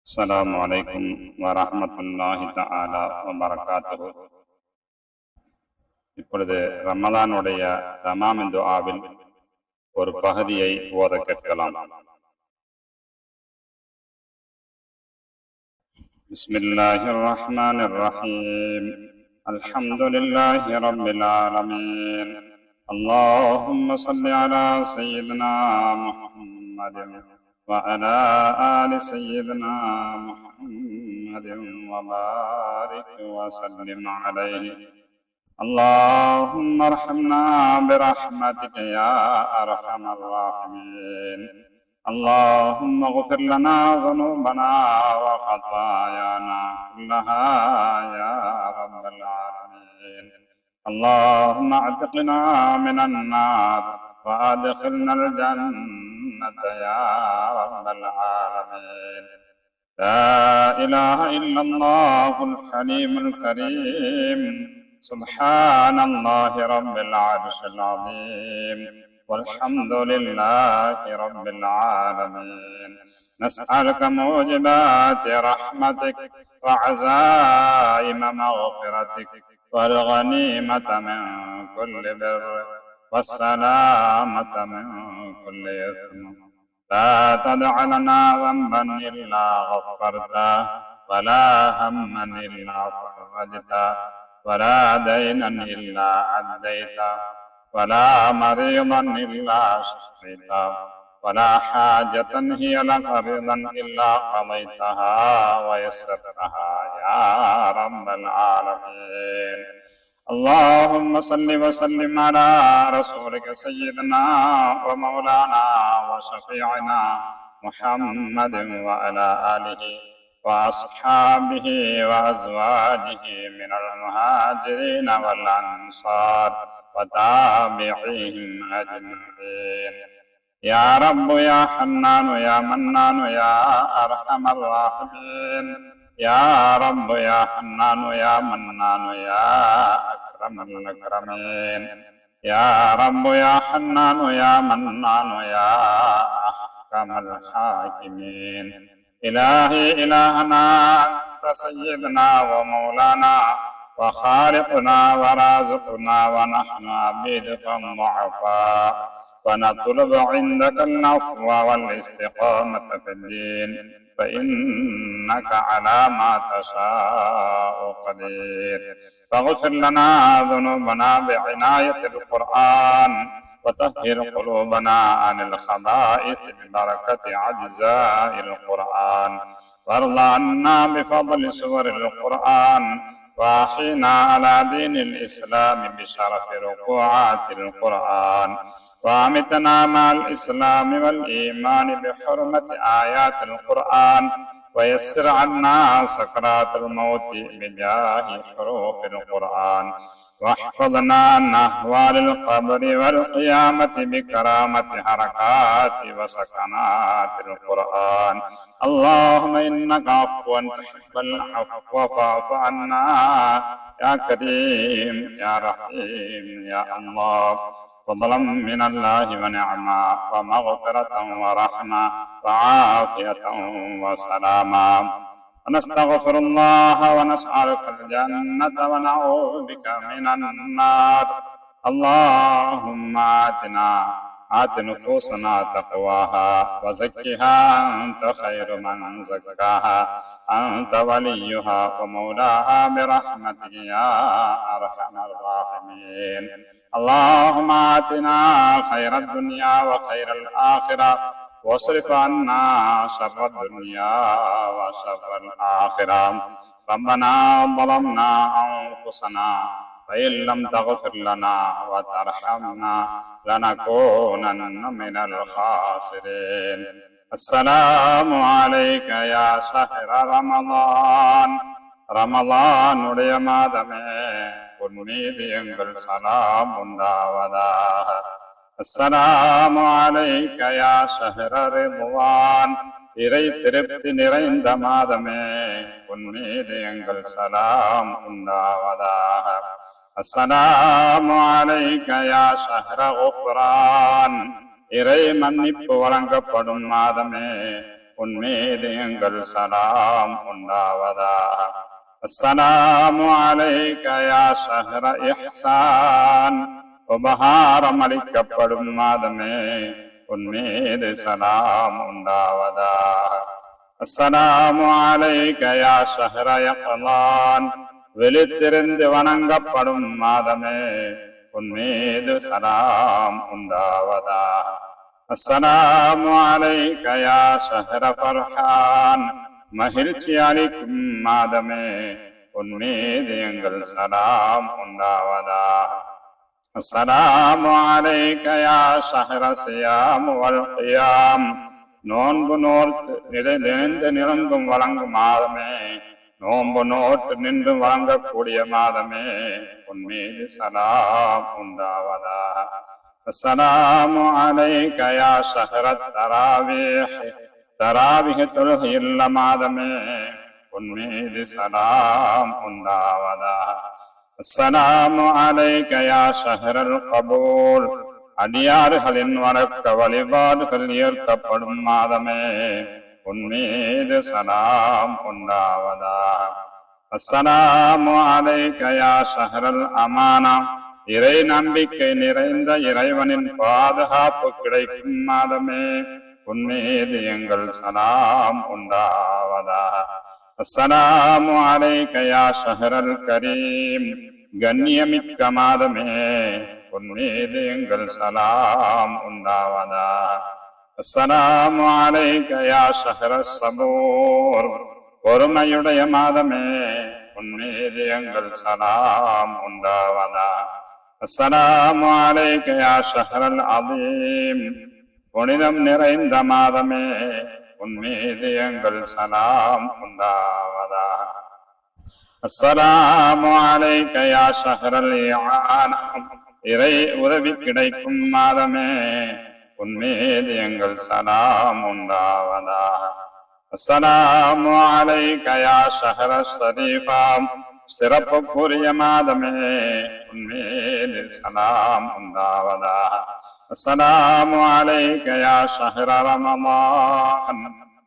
அஸ்ஸலாமு அலைக்கும் வரஹ்மத்துல்லாஹி தஆலா வபரகாத்துஹு. இப்பொழுது ரமலானுடைய தமாமின் துஆவில் ஒரு பகுதியை ஓத கேட்கலாம். பிஸ்மில்லாஹிர் ரஹ்மானிர் ரஹீம். அல்ஹம்துலில்லாஹி ரப்பில் ஆலமீன். அல்லாஹும்ம ஸல்லி அலா சய்யிதினா முஹம்மதின் وعلى آل سيدنا محمد وبارك وسلم عليه. اللهم ارحمنا برحمتك يا أرحم الراحمين. اللهم اغفر لنا ذنوبنا وخطايانا كلها يا رب العالمين. اللهم اعتقنا من النار وادخلنا الجنة يا رب العالمين. لا إله إلا الله الحليم الكريم. سبحان الله رب العرش العظيم والحمد لله رب العالمين. نسألك موجبات رحمتك وعزائم مغفرتك والغنيمة من كل بر والسلامة من كل إثم. لا تدع لنا ذنبا إلا غفرته ولا هما إلا فرجته ولا دينا إلا عديته ولا مريضا إلا شفيته ولا حاجة هي لك رضا إلا قضيتها ويسرتها يا رب العالمين. اللهم صل وسلم على رسولك سيدنا ومولانا وشفيعنا محمد وعلى آله وأصحابه وأزواجه من المهاجرين والأنصار وتابعيهم أجمعين. يا رب يا حنان يا منان يا أرحم الراحمين. يا رب يا حنان يا منان يا أكرم الأكرمين. يا رب يا حنان يا منان يا أحكم الحاكمين. إلهي إلهنا أنت سيدنا ومولانا وخالقنا ورازقنا ونحن عبيدك الضعفاء ونطلب عندك العفو والاستقامة في الدين فإنك على ما تشاء قدير. فاغفر لنا ذنوبنا بعناية القرآن وطهر قلوبنا عن الخبائث ببركة أجزاء القرآن وارض عنا بفضل سور القرآن وأحينا على دين الإسلام بشرف ركوعات القرآن وأمتنا مع الإسلام والإيمان بحرمة آيات القرآن ويسر عنا سكرات الموت بجاه حروف القرآن واحفظنا عن أهوال القبر والقيامة بكرامة حركات وسكنات القرآن. اللهم إنك عفو تحب العفو فاعف عنا يا كريم يا رحيم يا الله. فضلا من الله ونعما ومغفرة ورحمة وعافية وسلاما. ونستغفر الله ونسألك الجنة ونعوذ بك من النار. اللهم آت نفوسنا تقواها وزكها أنت خير من زكاها أنت وليها ومولاها برحمتك يا أرحم الراحمين. اللهم آتنا خير الدنيا وخير الآخرة واصرف عنا شر الدنيا وشر الآخرة. ربنا ظلمنا أنفسنا وإن لم تغفر لنا وترحمنا لنكونن من الخاسرين. السلام عليك يا شهر رمضان. رمضان உடைய மாதமே உன் மீது எங்கள் சலாம் உண்டாவதாக. அஸ்ஸலாமு அலைக யா ஷஹ்ர ரிضوان. இறை திருப்தி நிறைந்த மாதமே உன் மீது எங்கள் சலாம் உண்டாவதாக. அஸ்ஸலாமு அலைக யா ஷஹ்ர குஃப்ரான். இறை மன்னிப்பு வழங்கப்படும் மாதமே உன்மீது எங்கள் சலாம் உண்டாவதாக. அஸ்ஸலாமு அலைக யா ஷஹ்ர இஹ்சான், உபகாரம் அளிக்கப்படும் மாதமே உன்மீது சலாம் உண்டாவதாக. அஸ்ஸலாமு அலைக யா ஷஹ்ர இக்லான், விழித்திருந்து வணங்கப்படும் மாதமே உன்மீது சலாம் உண்டாவதாக. அஸ்ஸலாமு அலைக யா ஷஹ்ர ஃபர்ஹான், மகிழ்ச்சி அளிக்கும் மாதமே உன்மீது எங்கள் சலாம் உண்டாவதாக. அஸ்ஸலாமு அலைக யா ஷஹ்ர ஸியாம் வல் கியாம், நோன்பு நோர்த்து நிறைந்து நிறங்கும் வழங்கும் மாதமே, நோன்பு நோட்டு நின்று வழங்கக்கூடிய மாதமே உன்மீது சலாம் உண்டாவதாக. அஸ்ஸலாமு அலைக யா ஷஹ்ர தராவீஹ், தராவிக தொழுகையுள்ள மாதமே உன்மீது சலாம் உண்டாவதாக. அஸ்ஸலாமு அலைக யா ஷஹ்ரல் கபூல், அடியார்களின் வணக்க வழிபாடுகள் ஏற்கப்படும் மாதமே உன்மீது சலாம் உண்டாவதாக. அஸ்ஸலாமு அலைக யா ஷஹ்ரல் அமானா, இறை நம்பிக்கை நிறைந்த இறைவனின் பாதுகாப்பு கிடைக்கும் மாதமே உன்மீது எங்கள் சலாம் உண்டாவதாக. அஸ்ஸலாமு அலைக யா ஷஹ்ரல் கரீம், கண்ணியமிக்க மாதமே உன்மீது எங்கள் சலாம் உண்டாவதாக. அஸ்ஸலாமு அலைக யா ஷஹ்ர ஸபூர், பொறுமையுடைய மாதமே உன்மீது எங்கள் சலாம் உண்டாவதாக. அஸ்ஸலாமு அலைக யா ஷஹ்ரல் அதீம், புனிதம் நிறைந்த மாதமே உன்மீது எங்கள் சலாம் உண்டாவதாக. அஸ்ஸலாமு அலைக யா ஷஹ்ரல் இஆனா, இறை உதவி கிடைக்கும் மாதமே உன்மீது எங்கள் சலாம் உண்டாவதாக. அஸ்ஸலாமு அலைக யா ஷஹ்ர ஷரீஃபா, சிறப்புக்குரிய மாதமே உன்மீது சலாம் உண்டாவதாக. அஸ்ஸலாமு அலைக யா ஷஹ்ர ரமலான்,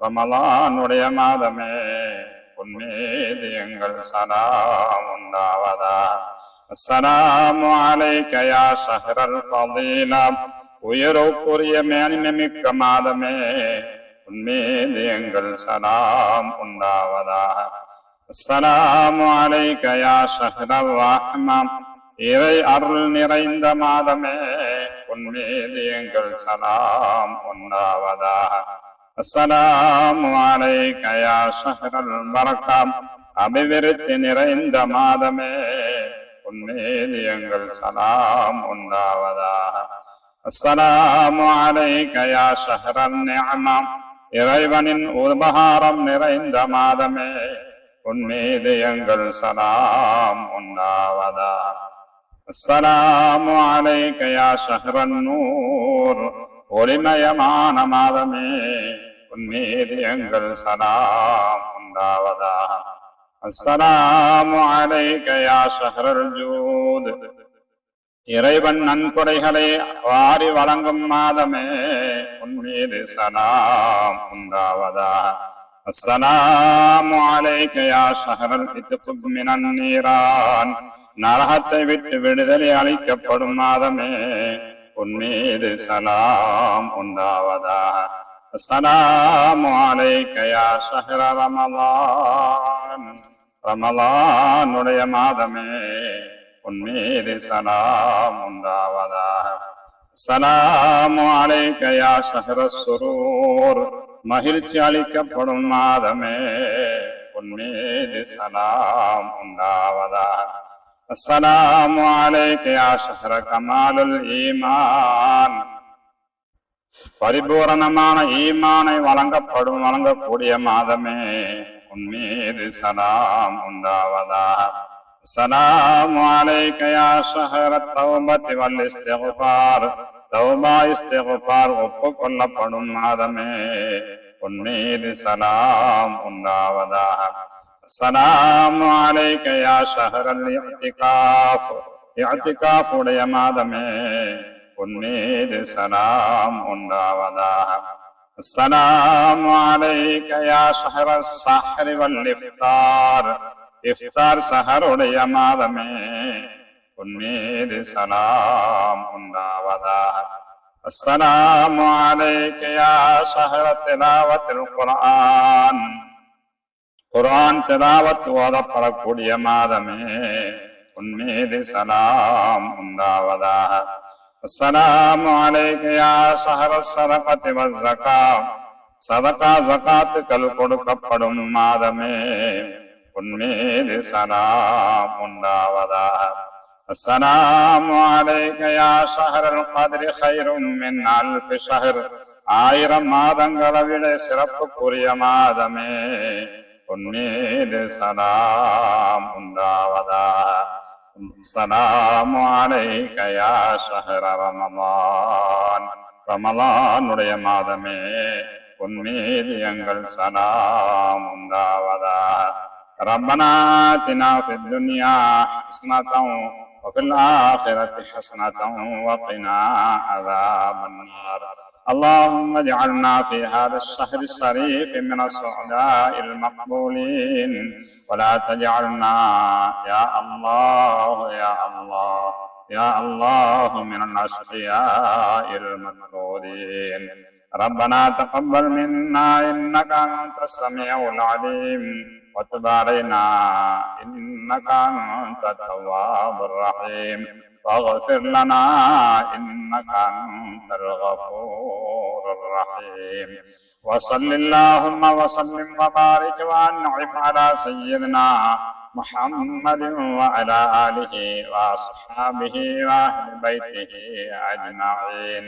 ரமலானுடைய மாதமே உன்மீது எங்கள் சலாம் உண்டாவதாக. அஸ்ஸலாமு அலைக யா ஷஹ்ரல் ஃபதீலா, உயர்வுக்குரிய மேன்மைமிக்க மாதமே உன்மீது எங்கள் சலாம் உண்டாவதாக. அஸ்ஸலாமு அலைக யா ஷஹ்ரல் ரஹ்மா, இறை அருள் நிறைந்த மாதமே உன்மீது எங்கள் சலாம் உண்டாவதாக. அஸ்ஸலாமு அலைக யா ஷஹ்ரல் பரக்கா, அபிவிருத்தி நிறைந்த மாதமே உன்மீது எங்கள் சலாம் உண்டாவதாக. அஸ்ஸலாமு அலைக யா ஷஹ்ரன் நிஅமா, இறைவனின் உபகாரம் நிறைந்த மாதமே உன்மீது எங்கள் சலாம் உண்டாவதாக. அஸ்ஸலாமு அலைக யா ஷஹ்ரன் நூர், ஒளிமயமான மாதமே உன்மீது எங்கள் சலாம் உண்டாவதாக. அஸ்ஸலாமு அலைக யா ஷஹ்ரல் ஜூத், இறைவன் நன்கொடைகளை வாரி வழங்கும் மாதமே உன்மீது சலாம் உண்டாவதாக. அஸ்ஸலாமு அலைக யா ஷஹ்ரல் இத்கு மினன் நீரான், நரகத்தை விட்டு விடுதலை அளிக்கப்படும் மாதமே உன்மீது சலாம் உண்டாவதாக. அஸ்ஸலாமு அலைக யா ஷஹ்ர ரமலான், ரமலானுடைய மாதமே உன்மீது சலாம் உண்டாவதாக. அஸ்ஸலாமு அலைக யா ஷஹ்ர ஸுரூர், மகிழ்ச்சி அளிக்கப்படும் மாதமே உன்மீது சலாம் உண்டாவதாக. அஸ்ஸலாமு அலைக யா ஷஹ்ர கமாலுல் ஈமான், பரிபூரணமான ஈமானை வழங்கக்கூடிய மாதமே உன்மீது சலாம் உண்டாவதாக. அஸ்ஸலாமு அலைக யா ஷஹ்ர தௌபத்தி வல் இஸ்திக்ஃபார், தௌபா இஸ்திக்ஃபார் ஒப்புக்கொள்ளப்படும் மாதமே உன்மீது சலாம் உண்டாவதாக. அஸ்ஸலாமு அலைக யா ஷஹ்ரல் இஅ்திகாஃப், இஅ்திகாஃப் உடைய மாதமே உன்மீது சலாம் உண்டாவதாக. السلام عليك يا شهر السحر والإفطار إفطار سحر உடைய மாதமே உன் மீது சலாம் உண்டாவதாக. السلام عليك يا شهر تلاوة القرآن குர்ஆன் திலாவத் ஓதப்படக்கூடிய மாதமே உன் மீது சலாம் உண்டாவதாக. السلام عليك يا شهر الصدقة والزكاة சதகா ஜகாத்துக்கள் கொடுக்கப்படும் மாதமே உன் மீது சலாம் உண்டாவதாக. السلام عليك يا شهر القدر خير من ألف شهر ஆயிரம் மாதங்களை விட சிறப்புக்குரிய மாதமே உன் மீது சலாம் உண்டாவதாக. السلام عليك يا شهر رمضان ரமலானுடைய மாதமே உன் மீது எங்கள் சலாம் உண்டாவதாக. ربنا آتنا في الدنيا حسنة وفي الآخرة حسنة وقنا عذاب النار. اللهم اجعلنا في هذا الشهر الشريف من السعداء المقبولين ولا تجعلنا يا الله يا الله يا الله من الأشقياء المطرودين. ربنا تقبل منا إنك أنت السميع العليم وتب علينا إنك أنت التواب الرحيم واغفر لنا إنك أنت الغفور الرحيم. وصل اللهم وسلم وبارك وأنعم على سيدنا محمد وعلى آله وأصحابه وأهل بيته أجمعين.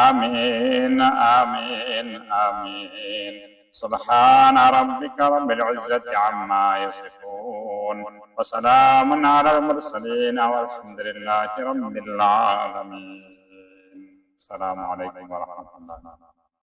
آمين آمين آمين. سبحان ربك رب العزة عما يصفون وسلام على المرسلين والحمد لله رب العالمين. السلام عليكم ورحمة الله.